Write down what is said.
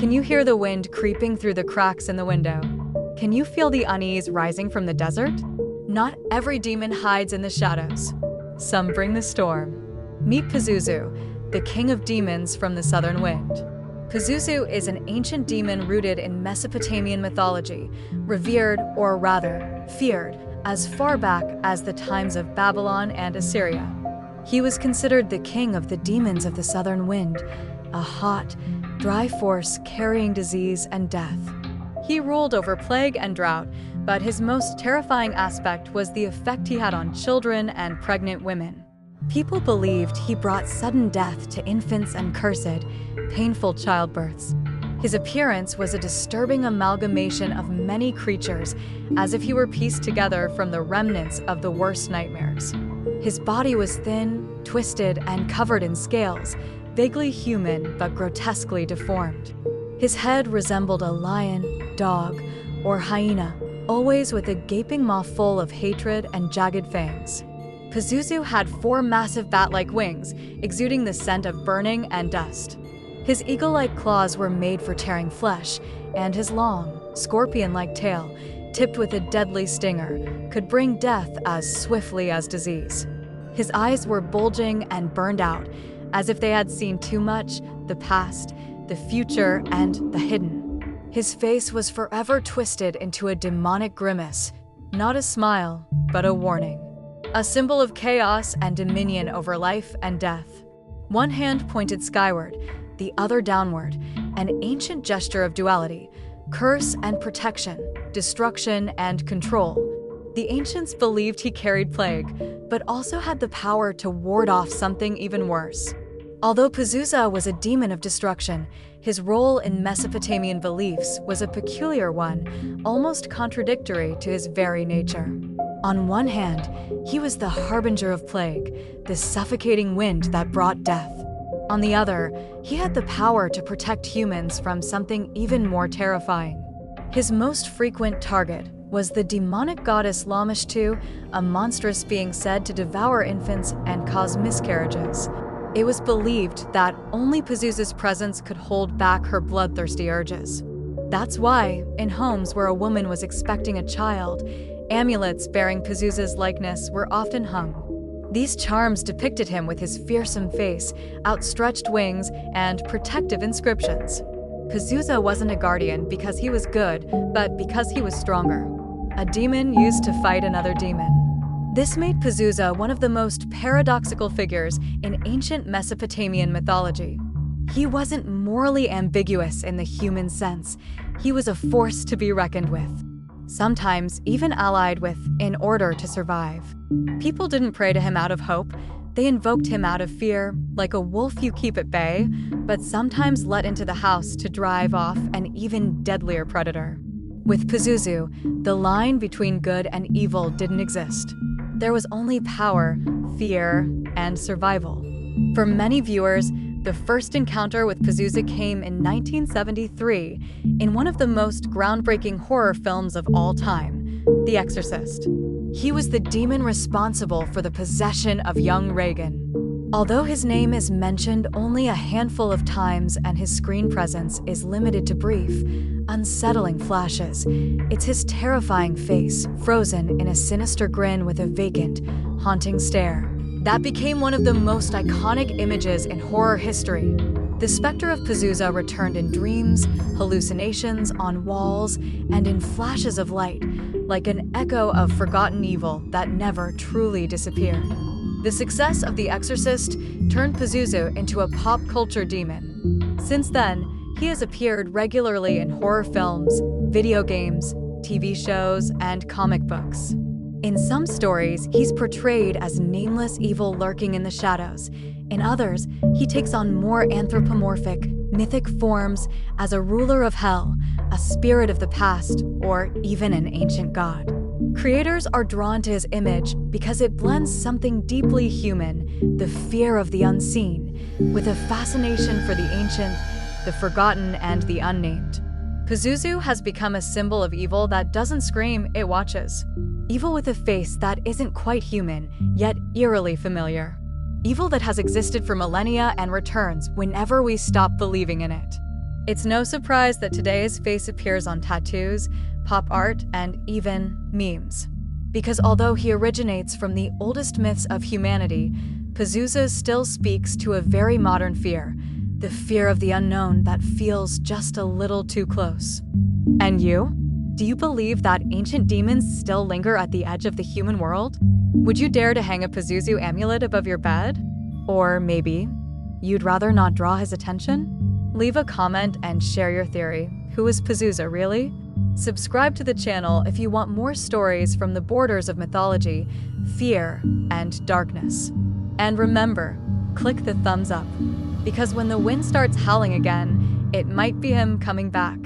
Can you hear the wind creeping through the cracks in the window? Can you feel the unease rising from the desert? Not every demon hides in the shadows. Some bring the storm. Meet Pazuzu, the king of demons from the southern wind. Pazuzu is an ancient demon rooted in Mesopotamian mythology, revered, or rather, feared, as far back as the times of Babylon and Assyria. He was considered the king of the demons of the southern wind, a hot, dry force carrying disease and death. He ruled over plague and drought, but his most terrifying aspect was the effect he had on children and pregnant women. People believed he brought sudden death to infants and cursed, painful childbirths. His appearance was a disturbing amalgamation of many creatures, as if he were pieced together from the remnants of the worst nightmares. His body was thin, twisted, and covered in scales, vaguely human but grotesquely deformed. His head resembled a lion, dog, or hyena, always with a gaping maw full of hatred and jagged fangs. Pazuzu had 4 massive bat-like wings, exuding the scent of burning and dust. His eagle-like claws were made for tearing flesh, and his long, scorpion-like tail, tipped with a deadly stinger, could bring death as swiftly as disease. His eyes were bulging and burned out, as if they had seen too much, the past, the future, and the hidden. His face was forever twisted into a demonic grimace, not a smile, but a warning. A symbol of chaos and dominion over life and death. One hand pointed skyward, the other downward, an ancient gesture of duality, curse and protection, destruction and control. The ancients believed he carried plague, but also had the power to ward off something even worse. Although Pazuzu was a demon of destruction, his role in Mesopotamian beliefs was a peculiar one, almost contradictory to his very nature. On one hand, he was the harbinger of plague, the suffocating wind that brought death. On the other, he had the power to protect humans from something even more terrifying. His most frequent target was the demonic goddess Lamashtu, a monstrous being said to devour infants and cause miscarriages. It was believed that only Pazuzu's presence could hold back her bloodthirsty urges. That's why, in homes where a woman was expecting a child, amulets bearing Pazuzu's likeness were often hung. These charms depicted him with his fearsome face, outstretched wings, and protective inscriptions. Pazuzu wasn't a guardian because he was good, but because he was stronger. A demon used to fight another demon. This made Pazuzu one of the most paradoxical figures in ancient Mesopotamian mythology. He wasn't morally ambiguous in the human sense. He was a force to be reckoned with, sometimes even allied with in order to survive. People didn't pray to him out of hope. They invoked him out of fear, like a wolf you keep at bay, but sometimes let into the house to drive off an even deadlier predator. With Pazuzu, the line between good and evil didn't exist. There was only power, fear, and survival. For many viewers, the first encounter with Pazuzu came in 1973 in one of the most groundbreaking horror films of all time, The Exorcist. He was the demon responsible for the possession of young Regan. Although his name is mentioned only a handful of times and his screen presence is limited to brief, unsettling flashes, it's his terrifying face, frozen in a sinister grin with a vacant, haunting stare. That became one of the most iconic images in horror history. The specter of Pazuzu returned in dreams, hallucinations, on walls, and in flashes of light, like an echo of forgotten evil that never truly disappeared. The success of The Exorcist turned Pazuzu into a pop culture demon. Since then, he has appeared regularly in horror films, video games, TV shows, and comic books. In some stories, he's portrayed as nameless evil lurking in the shadows. In others, he takes on more anthropomorphic, mythic forms as a ruler of hell, a spirit of the past, or even an ancient god. Creators are drawn to his image because it blends something deeply human, the fear of the unseen, with a fascination for the ancient, the forgotten, and the unnamed. Pazuzu has become a symbol of evil that doesn't scream, it watches. Evil with a face that isn't quite human, yet eerily familiar. Evil that has existed for millennia and returns whenever we stop believing in it. It's no surprise that today's face appears on tattoos, pop art, and even memes. Because although he originates from the oldest myths of humanity, Pazuzu still speaks to a very modern fear, the fear of the unknown that feels just a little too close. And you? Do you believe that ancient demons still linger at the edge of the human world? Would you dare to hang a Pazuzu amulet above your bed? Or maybe you'd rather not draw his attention? Leave a comment and share your theory. Who is Pazuzu, really? Subscribe to the channel if you want more stories from the borders of mythology, fear, and darkness. And remember, click the thumbs up, because when the wind starts howling again, it might be him coming back.